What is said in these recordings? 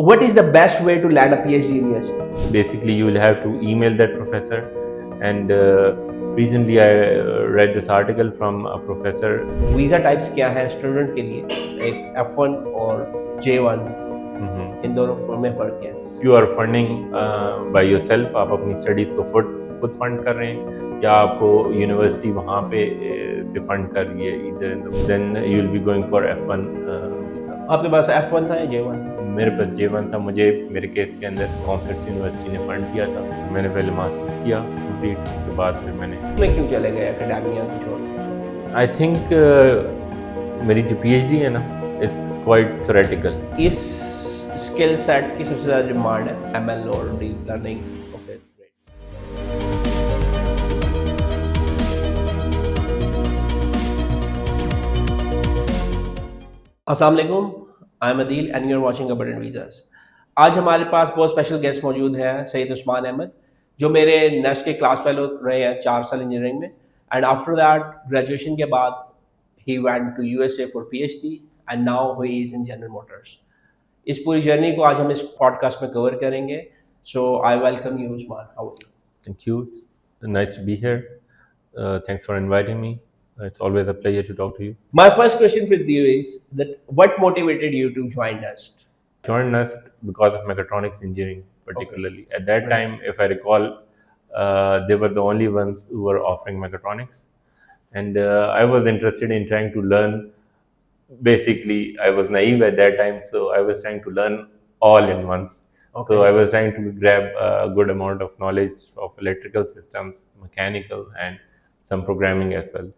What is the best way to land a PhD in US? Basically, you will have to email that professor. And recently, I read this article from a professor. Visa types क्या है student के लिए? एक F1 और J1 इन दोनों में फर्क क्या है? You are funding by yourself. आप अपनी स्टडीज़ को खुद फंड कर रहे हैं या आपको यूनिवर्सिटी वहाँ पे से फंड कर रही है इधर, then you will be going for F1 visa. आपके पास F1 था या J1? मेरे पास J1 था. मुझे मेरे केस के अंदर कॉन्सेप्ट्स यूनिवर्सिटी ने फंड किया था. मैंने पहले मास्टर्स किया कंप्लीट, उसके बाद फिर मैंने मैं क्यों चले गए एकेडमिया को छोड़ के? आई थिंक मेरी जो PhD है ना, इट्स क्वाइट थ्योरेटिकल. इस स्किल सेट की सबसे ज़्यादा डिमांड है ML और डीप लर्निंग. Okay, great. अस्सलाम वालेकुम, I am Adeel and you are watching abundantvisas. आज हमारे पास बहुत स्पेशल गेस्ट मौजूद हैं, सईद उस्मान अहमद, जो मेरे नेस्ट के क्लास फेलो रहे हैं 4 साल इंजीनियरिंग में. एंड आफ्टर दैट ग्रेजुएशन के बाद he went to USA for PhD and now he is in General Motors. इस पूरी जर्नी को आज हम इस पॉडकास्ट में कवर करेंगे. So I welcome you Usman. How are you? Thank you. It's nice to be here. Thanks for inviting me. It's always a pleasure to talk to you. My first question with you is that what motivated you to join NUST? Joined us because of mechatronics engineering, particularly. At that time, if I recall, they were the only ones who were offering mechatronics. And I was interested in trying to learn. Basically, I was naive at that time, so I was trying to learn all in once. So I was trying to grab a good amount of knowledge of electrical systems, mechanical, and some programming as well.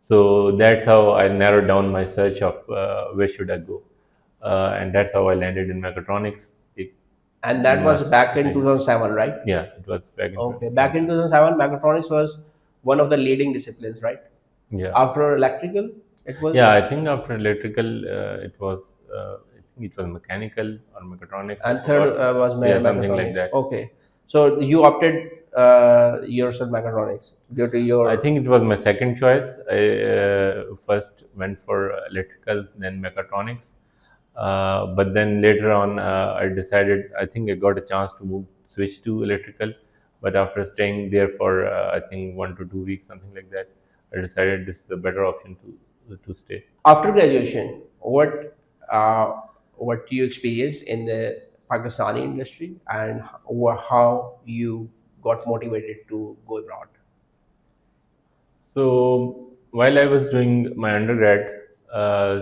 So that's how I narrowed down my search of where should I go. And that's how I landed in mechatronics. And that was back in 2007, right? Yeah, it was back in Okay, back in 2007, mechatronics was one of the leading disciplines, right? Yeah. After electrical, it was. Yeah, I think after electrical, it was. I think it was mechanical or mechatronics. And third was yeah, something mechatronics. like that. Okay, so you opted yourself mechatronics due to your. I think it was my second choice. I first went for electrical, then mechatronics. But then later on, I decided. I think I got a chance to switch to electrical. But after staying there for I think 1 to 2 weeks, something like that, I decided this is a better option to stay. After graduation, what you experienced in the Pakistani industry and how you got motivated to go abroad? So while I was doing my undergrad,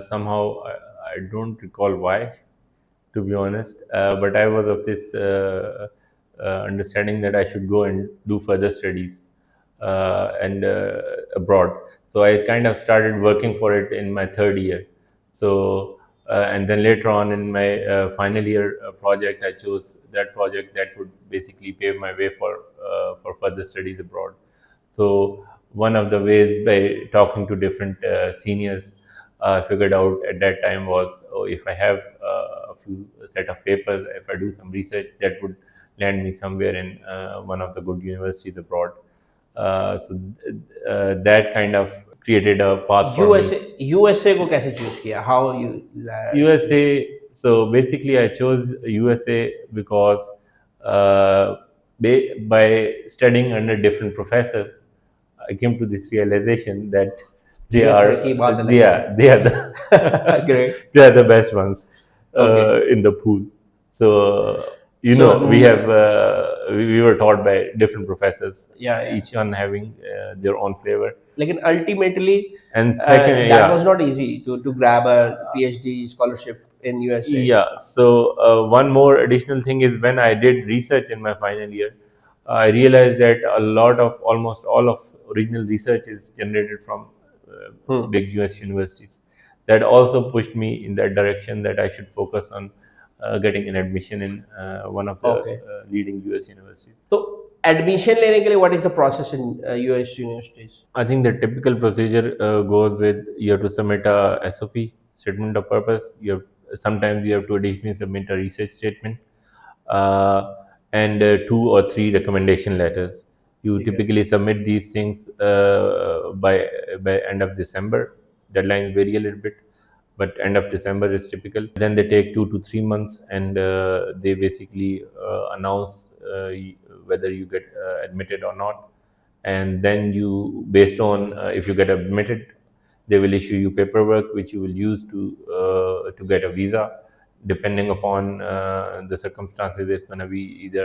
somehow I don't recall why, to be honest, but I was of this understanding that I should go and do further studies and abroad. So I kind of started working for it in my third year. So and then later on in my final year project, I chose that project that would basically pave my way for further studies abroad. So one of the ways, by talking to different seniors, I figured out at that time was, if I have a few set of papers, if I do some research, that would land me somewhere in one of the good universities abroad. So that kind of created a path for me. USA को कैसे choose किया? How you? USA. So basically, I chose USA because by studying under different professors, I came to this realization that they are the Great. they are the best ones in the pool. So we have we were taught by different professors. Yeah. Each one having their own flavor. Like ultimately, and second, that was not easy to grab a PhD scholarship in USA. Yeah. So one more additional thing is, when I did research in my final year, I realized that almost all of original research is generated from big US universities. That also pushed me in that direction, that I should focus on getting an admission in one of the leading US universities. So admission लेने के लिए what is the process in US universities? I think the typical procedure goes with, you have to submit a SOP, statement of purpose. Sometimes you have to additionally submit a research statement and 2 or 3 recommendation letters. You typically submit these things by end of December. Deadlines vary a little bit, but end of December is typical. Then they take 2 to 3 months, and they basically announce whether you get admitted or not. And then you, based on if you get admitted, they will issue you paperwork which you will use to get a visa. Depending upon the circumstances, it's going to be either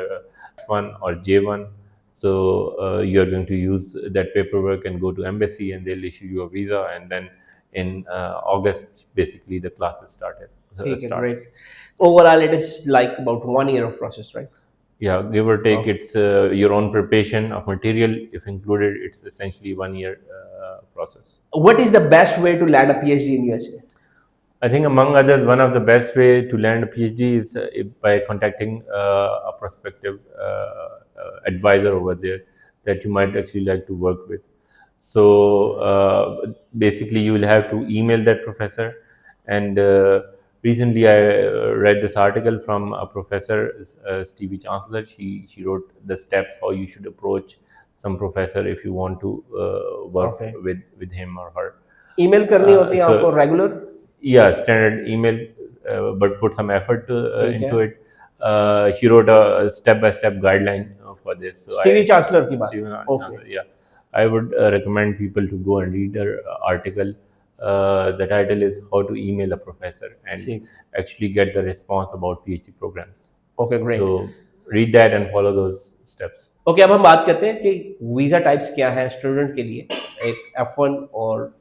F1 or J1. So you're going to use that paperwork and go to embassy, and they'll issue you a visa. And then in August, basically the classes ठीक है, great. starts. Overall, it is like about 1 year of process, right? Yeah, give or take, Okay. it's your own preparation of material. If included, it's essentially 1 year process. What is the best way to land a PhD in USA? I think, among others, one of the best way to land a PhD is by contacting a prospective advisor over there that you might actually like to work with. So basically, you will have to email that professor. And recently, I read this article from a professor, Stevie Chancellor. She wrote the steps how you should approach some professor if you want to work Okay. with him or her. Email करनी होती है आपको regular? Yeah, standard email, but put some effort ठीक into है. it. She wrote a step-by-step guideline for this. So Stevie chancellor की बात. Steven Okay. Chancellor, yeah. I would recommend people to go and read her article. The title is How to Email a Professor and ठीक. actually get the response about PhD programs. Okay, great. So read that and follow those steps. Okay, अब हम बात करते हैं कि visa types क्या है student के लिए, एक F1 और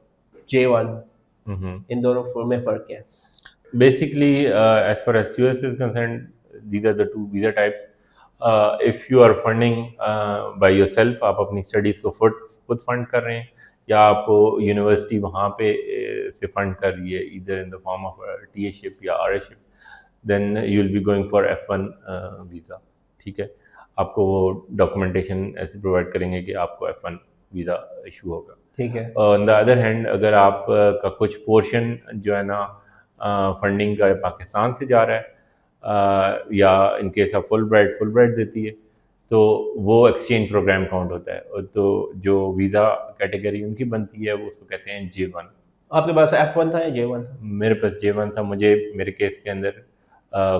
J1, इन दोनों फॉर्म में फ़र्क क्या है? Basically, as far as US is concerned, these are the two visa types. If you are funding by yourself, आप अपनी स्टडीज़ को खुद फंड कर रहे हैं, या आपको यूनिवर्सिटी वहाँ पे से फंड कर रही है, either in the form of TA-ship या RA-ship, then you will be going for F1 visa. ठीक है, आपको वो डॉक्यूमेंटेशन ऐसे प्रोवाइड करेंगे कि आपको F1 वीज़ा इशू होगा. ठीक है. ऑन द अदर हैंड, अगर आप का कुछ पोर्शन जो है ना फंडिंग का पाकिस्तान से जा रहा है, या in case of full bright देती है, तो वो एक्सचेंज प्रोग्राम काउंट होता है. और तो जो वीज़ा कैटेगरी उनकी बनती है, वो उसको कहते हैं J1. आपके पास F1 था या J1 था? मेरे पास J1 था. मेरे केस के अंदर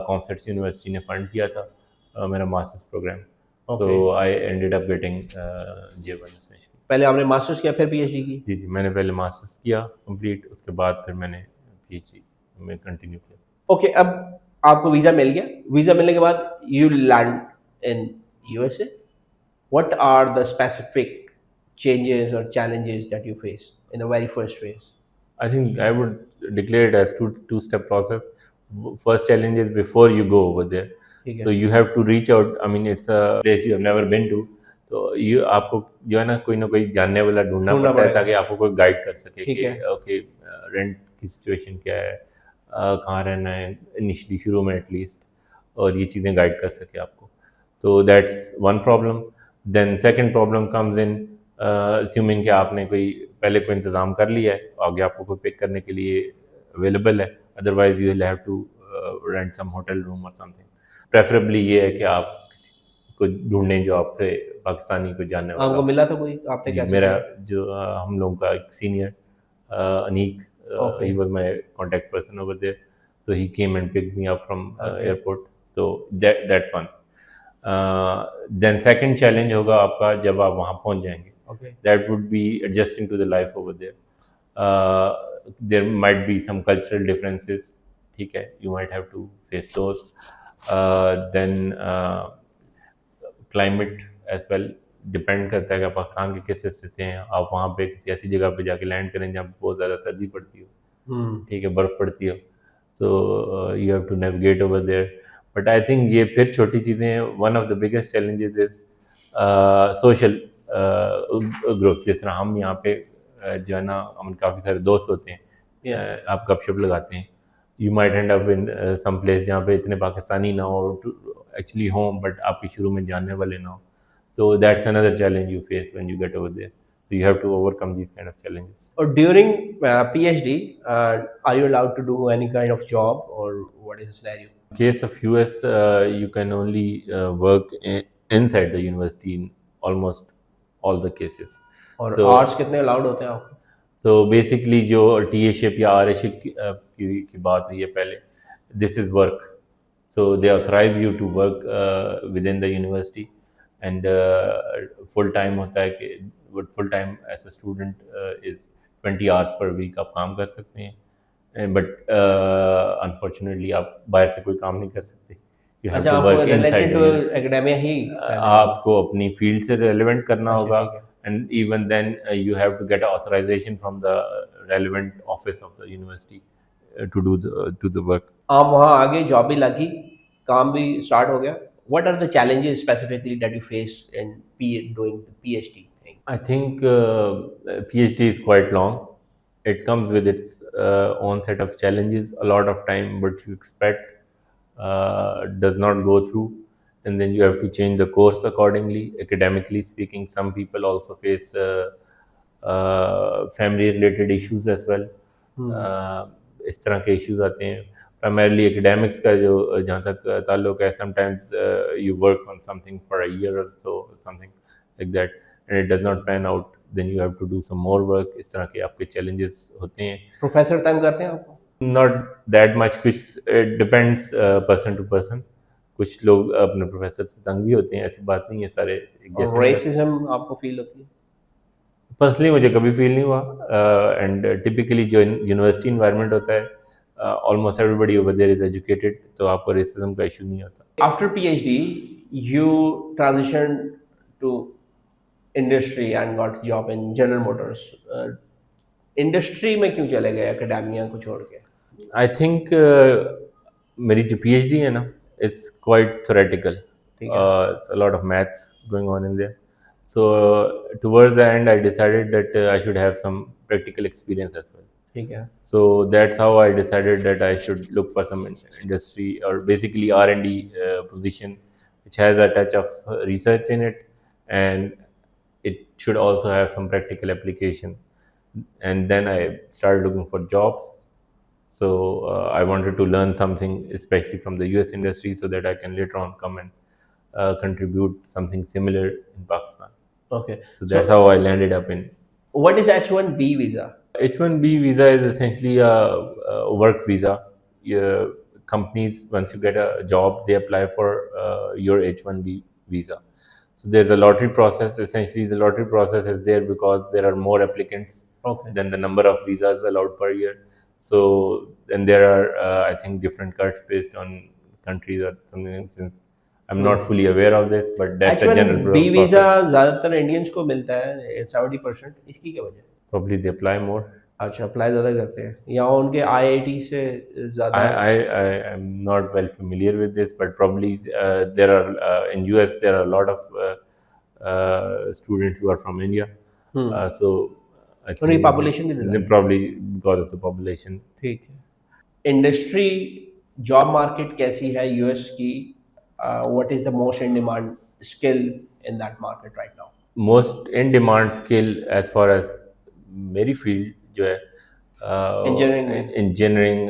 कॉन्सेप्ट्स यूनिवर्सिटी ने फंड किया था मेरा masters programme. So I ended up getting J1 essentially. पहले आपने मास्टर्स किया फिर पीएचडी की? जी, मैंने पहले मास्टर्स किया कंप्लीट, उसके बाद फिर मैंने पीएचडी में कंटिन्यू किया. ओके, अब आपको वीज़ा मिल गया. वीज़ा मिलने के बाद you land in USA. What are the specific changes or challenges that you face in the very first phase? I think I would declare it as two-step process. First challenge is before you go over there. So you have to reach out. I mean, it's a place you have never been to. तो ये आपको जो है ना कोई जानने वाला ढूंढना पड़ता है, ताकि आपको कोई गाइड कर सके कि ओके रेंट की सिचुएशन क्या है, कहाँ रहना है इनिशियली शुरू में एटलीस्ट, और ये चीज़ें गाइड कर सके आपको. तो that's one problem. Then second problem comes in assuming कि आपने पहले कोई इंतज़ाम कर लिया है, आगे आपको कोई पिक करने के लिए अवेलेबल है. Otherwise you will have to rent some hotel room और समथिंग. प्रेफरेबली ये है कि आप को ढूंढने जो आपके पाकिस्तानी को जानने वाला. आपको मिला था कोई? आपने जी, मेरा जो हम लोगों का एक senior Aneeq, he was my contact person over there, so he came and picked me up from airport. So that's one. Then second challenge होगा आपका जब आप वहाँ पहुँच जाएंगे. That would be adjusting to the life over there. There might be some cultural differences. ठीक है, you might have to face those. Then climate as well depend करता है कि पाकिस्तान के किस हिस्से से हैं आप. वहाँ पे किसी ऐसी जगह पे जाके लैंड करें जहाँ बहुत ज़्यादा सर्दी पड़ती हो, ठीक है, बर्फ़ पड़ती हो. So you have to navigate over there. But I think ये फिर छोटी चीज़ें हैं. One of the biggest challenges is social groups. जिस तरह हम यहाँ पे जो है ना, हम काफ़ी सारे दोस्त होते हैं, आप गपशप लगाते हैं. You might end up in some place जहाँ पे इतने पाकिस्तानी ना हो एक्चुअली हों, बट आपके शुरू में जानने वाले ना हो. So that's another challenge you face when you get over there. So you have to overcome these kind of challenges. Or during PhD, are you allowed to do any kind of job, or what is the scenario? In case of US, you can only work inside the university in almost all the cases. और arts कितने allowed होते हैं आपको? So basically जो T A ship या R A ship की बात हुई है पहले, this is work. So they authorise you to work within the university, and full time होता है कि full time as a student is 20 hours per week आप काम कर सकते हैं. बट अनफॉर्चुनेटली आप बाहर से कोई काम नहीं कर सकते. यू हैव अच्छा, टू आपको work inside related the to university. Academia ही करना है काम? आपको अपनी फील्ड से रेलेवेंट करना अच्छा, होगा, ठीक है। And even then you have to get authorisation from the relevant office of the university to the work. आप वहाँ आगे जॉब भी लगी, काम भी स्टार्ट हो गया। What are the challenges specifically that you face in P doing the PhD thing? I think PhD is quite long. It comes with its own set of challenges. A lot of time, what you expect does not go through, and then you have to change the course accordingly. Academically speaking, some people also face family-related issues as well. हम्म। इस तरह के issues आते हैं. Primarily academics का जो जहाँ तक ताल्लुक है, sometimes you work on something for a year और so, something like that, and it does not pan out, then you have to do some more work. इस तरह के आपके challenges होते हैं. प्रोफेसर तंग करते हैं आपको? Not that much, कुछ it depends person to person. कुछ लोग अपने प्रोफेसर से तंग भी होते हैं, ऐसी बात नहीं है, सारे एक जैसे और नहीं होते. रेसिज्म आपको फील होती है? पर्सनली मुझे कभी फील नहीं हुआ, एंड टिपिकली जो यूनिवर्सिटी इन्वायरमेंट होता है, almost everybody over there is educated, तो आपको रेसिज्म का इशू नहीं होता. After PhD, you transitioned to industry and got job in General Motors. Industry में क्यों चले गए एकेडेमिया को छोड़ के? आई थिंक मेरी जो PhD है ना, इट्स क्वाइट थ्योरेटिकल. ठीक है। It's a lot of maths going on in there. So towards the end, I decided that I should have some practical experience as well. ठीक है। So that's how I decided that I should look for some industry, or basically R&D position, which has a touch of research in it, and it should also have some practical application. And then I started looking for jobs. So I wanted to learn something, especially from the US industry, so that I can later on come and contribute something similar in Pakistan. Okay. So that's So how I landed up in. what is H1B visa? H1B visa is essentially a work visa. Companies, once you get a job, they apply for your H1B visa. So there's a lottery process. Essentially, the lottery process is there because there are more applicants Okay. than the number of visas allowed per year. So, and there are, I think, different cuts based on countries or something. Since I'm not fully aware of this, but that's the general H1B visa process. ज्यादातर Indians को मिलता है 70%, इसकी क्या वजह? Probably they apply more. अच्छा, apply ज़्यादा करते हैं यहाँ उनके आईआईटी से ज़्यादा? I am not well familiar with this, but probably there are in US there are a lot of students who are from India. So I तो नहीं, think पॉपुलेशन भी ज़्यादा है। probably because of the population. ठीक है। Industry job market कैसी है US की? What is the most in demand skill in that market right now? Most in demand skill as far as मेरी फील्ड जो है इंजीनियरिंग में? इंजीनियरिंग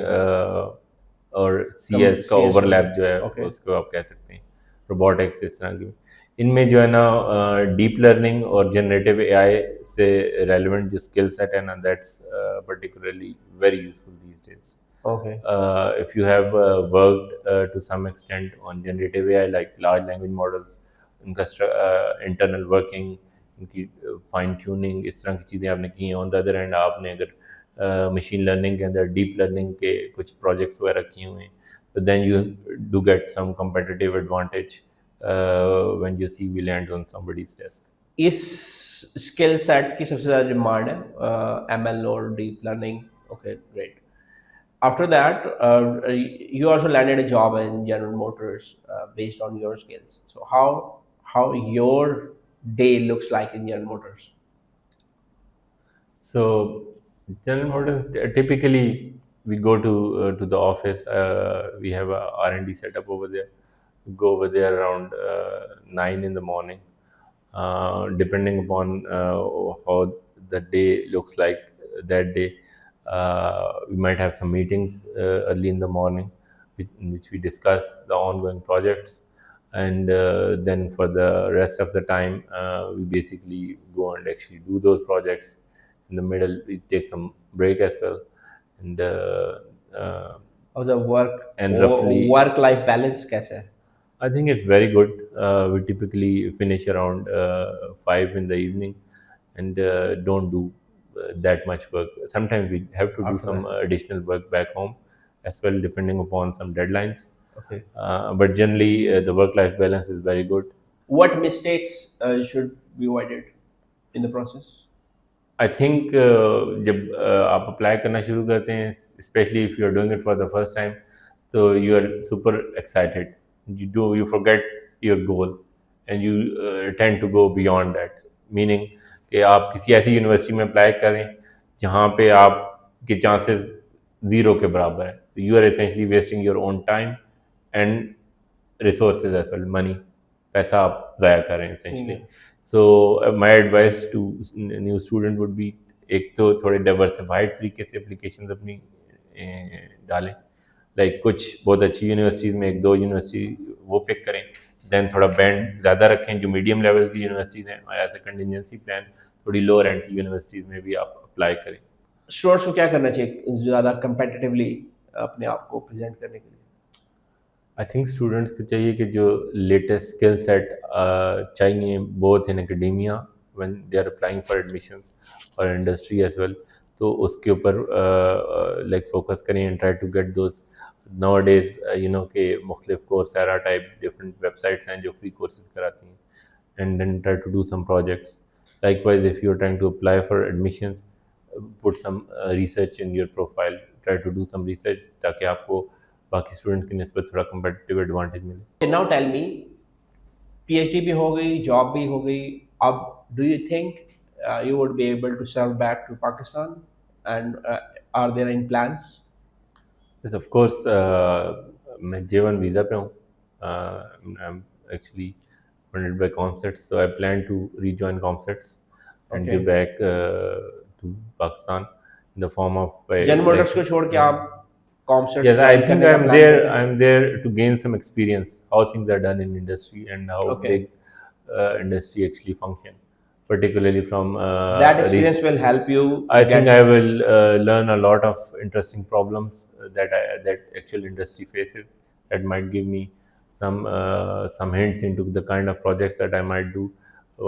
और CS का CS ओवरलैप जो है, Okay. उसको आप कह सकते हैं, रोबोटिक्स इस तरह की. इनमें जो है ना डीप लर्निंग और जनरेटिव AI से रेलिवेंट जो स्किल सेट है ना, that's particularly very useful these days. Okay. If you have worked to some extent on generative AI like large language models, उनका इंटरनल वर्किंग, उनकी फाइन ट्यूनिंग, इस तरह की चीज़ें आपने की हैं. ऑन द अदर हैंड आपने अगर मशीन लर्निंग के अंदर डीप लर्निंग के कुछ प्रोजेक्ट्स वगैरह किए हुए हैं, तो then you do get some competitive advantage when your CV lands on somebody's desk. इस स्किल सेट की सबसे ज़्यादा डिमांड है एमएल और deep learning. Okay, great. After that, you also landed a job in General Motors based on your skills. So how your day looks like in General Motors? So General Motors, typically we go to the office. We have a R&D setup over there. We go over there around 9 in the morning. Depending upon how the day looks like that day, we might have some meetings early in the morning, in which we discuss the ongoing projects, and then for the rest of the time, we basically go and actually do those projects in the middle we take some break as well, and uh, Or the and roughly work life balance कैसा है? I think it's very good. We typically finish around 5 in the evening, and don't do that much work. Sometimes we have to do After some that, additional work back home as well, depending upon some deadlines. okay. But generally, the work-life balance is very good. What mistakes should be avoided in the process? I think जब आप apply करना शुरू करते हैं, specially if you are doing it for the first time, तो you are super excited, you forget your goal and you tend to go beyond that, meaning कि आप किसी ऐसी यूनिवर्सिटी में अप्लाई करें जहाँ पे आपके चांसेस ज़ीरो के बराबर है, you are essentially wasting your own time and resources as well, money, पैसा आप ज़ाया कर रहे हैं essentially. So my advice to new student would be, एक तो थोड़े diversified तरीके से applications अपनी डालें, लाइक कुछ बहुत अच्छी यूनिवर्सिटीज़ में एक दो यूनिवर्सिटी वो पिक करें, देन थोड़ा बैंड ज़्यादा रखें जो मीडियम लेवल की यूनिवर्सिटीज़ हैं, और एज अ कंटिजेंसी प्लान थोड़ी लोअर एंड की यूनिवर्सिटीज़ में भी आप अप्लाई करें. स्टूडेंट्स को क्या करना चाहिए ज़्यादा कंपेटिटिवली अपने आप को प्रेजेंट करने के लिए? आई थिंक स्टूडेंट्स को चाहिए कि जो लेटेस्ट स्किल सेट चाहिए both in academia when they are applying for admission और इंडस्ट्री एज वेल, तो उसके ऊपर लाइक फोकस करें and try to get those. Nowadays you know के मुख्तलिफ कोर्सेरा टाइप डिफरेंट वेबसाइट्स हैं जो फ्री कोर्सेज कराती हैं, and then try to do some projects. Likewise, if you're trying to apply for admissions, put some research in your profile. Try to do some research ताकि आपको बाकी student की निस्बत थोड़ा competitive advantage मिले. Now tell me, PhD भी हो गई, जॉब भी हो गई, अब do you think you would be able to serve back to Pakistan, and are there any plans? Yes, of course. मैं J1 वीज़ा पे हूँ. I'm actually funded by ComSets, so I plan to rejoin ComSets and Okay. give back to Pakistan in the form of general Motors को like, छोड़ के आप COMSATS yes, I join think करने का I'm plan there. कर रहे हैं? I'm there to gain some experience how things are done in industry and how Okay. big industry actually function, particularly from That experience will help you I get. think I will learn a lot of interesting problems that actual industry faces. That might give me some hints into the kind of projects that I might do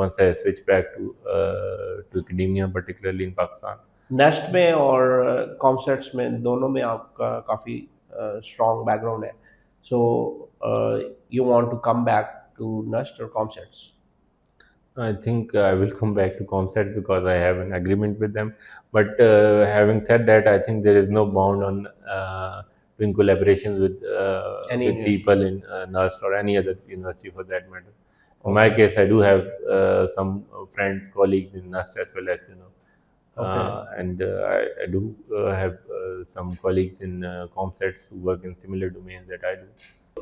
once I switch back to academia, particularly in Pakistan. Nest में और COMSATS में दोनों में आपका काफ़ी strong background है, so you want to come back to NUST और COMSATS? I think I will come back to ComSet because I have an agreement with them. But having said that, I think there is no bound on doing collaborations Any with university? people in NUST or any other university for that matter. In my Okay. case, I do have some friends, colleagues in NUST as well, as you know. Okay. And I do have some colleagues in ComSets who work in similar domains that I do.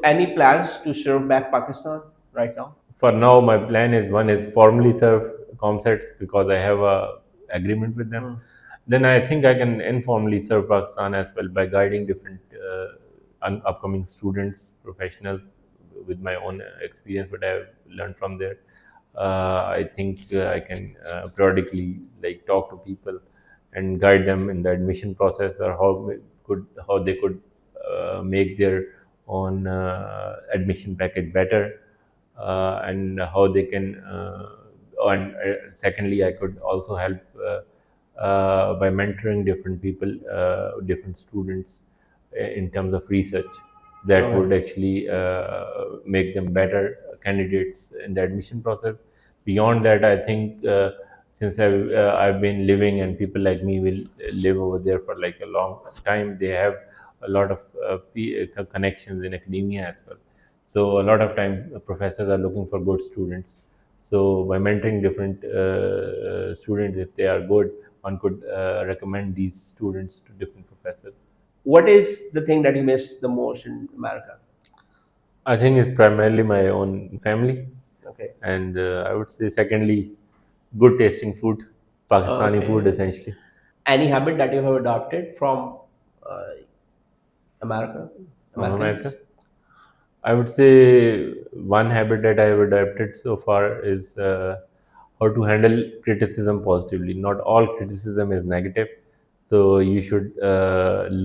Any plans to serve back Pakistan right now? For now, my plan is, one is formally serve ComSets because I have a agreement with them. Then I think I can informally serve Pakistan as well by guiding different upcoming students, professionals with my own experience, what I have learned from there. I think I can periodically like talk to people and guide them in the admission process, or how they could make their own admission package better, and how they can and secondly I could also help by mentoring different people, different students in terms of research that Okay. would actually make them better candidates in the admission process. Beyond that, I think since I've been living and people like me will live over there for like a long time, they have a lot of connections in academia as well. So a lot of time professors are looking for good students. So by mentoring different students, if they are good, one could recommend these students to different professors. What is the thing that you miss the most in America? I think it's primarily my own family, Okay. and I would say secondly, good tasting food, Pakistani Okay. food essentially. Any habit that you have adopted from uh, America? From Americans? America, I would say one habit that I have adopted so far is how to handle criticism positively. Not all criticism is negative, so you should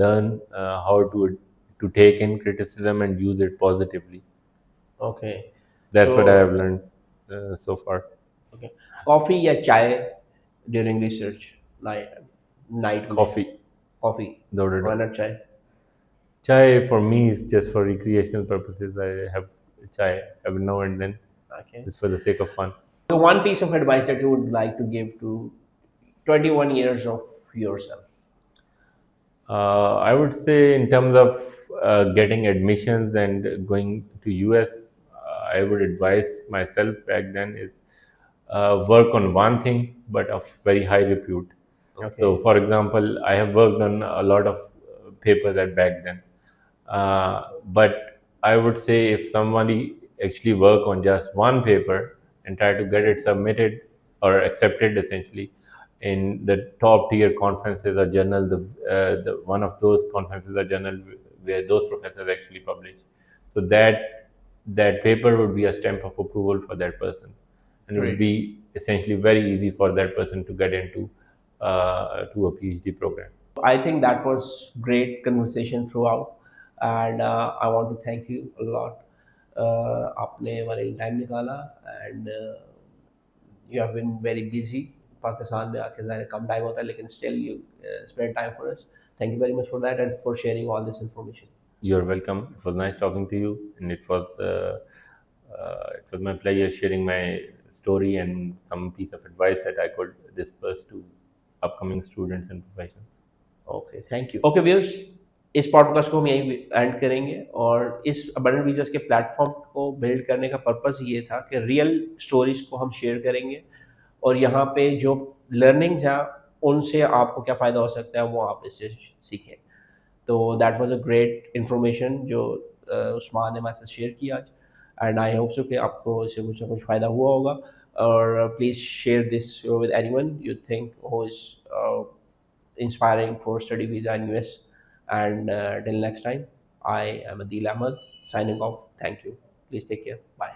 learn how to take in criticism and use it positively. Okay. That's what I have So, learned so far. okay. Coffee या चाय during research night में? Coffee, Coffee. no, no, no. Why not chai? Chai for me is just for recreational purposes. I have chai every now and then, Okay. just for the sake of fun. The one piece of advice that you would like to give to 21 years of yourself. I would say in terms of getting admissions and going to US, I would advise myself back then is work on one thing but of very high repute. So, Okay. for example, I have worked on a lot of papers at back then, but I would say if somebody actually work on just one paper and try to get it submitted or accepted essentially in the top tier conferences or journal, the one of those conferences or journal where those professors actually publish, so that paper would be a stamp of approval for that person, and it would Great. be essentially very easy for that person to get into to a PhD program. I think that was great conversation throughout, and I want to thank you a lot. आपने हमारे लिए time निकाला and you have been very busy. Pakistan में आके ज़ाहिर है कम time होता है लेकिन still you spend time for us. Thank you very much for that and for sharing all this information. You're welcome. It was nice talking to you, and it was my pleasure sharing my story and some piece of advice that I could disperse to upcoming students and professionals. Okay thank you okay viewers इस podcast को हम यहीं and करेंगे और इस abundant visas के platform को build करने का पर्पस ये था कि रियल स्टोरीज को हम शेयर करेंगे और यहाँ पे जो लर्निंग्स हैं उनसे आपको क्या फ़ायदा हो सकता है वो आप इससे सीखें तो that was a great information जो उस्मान ने मेरे साथ शेयर किया आज एंड आई होप सो कि आपको इससे कुछ ना कुछ फ़ायदा हुआ होगा और please share this with anyone you think who is inspiring for study visa in US. And till next time, I am Adil Ahmed signing off. Thank you. Please take care. Bye.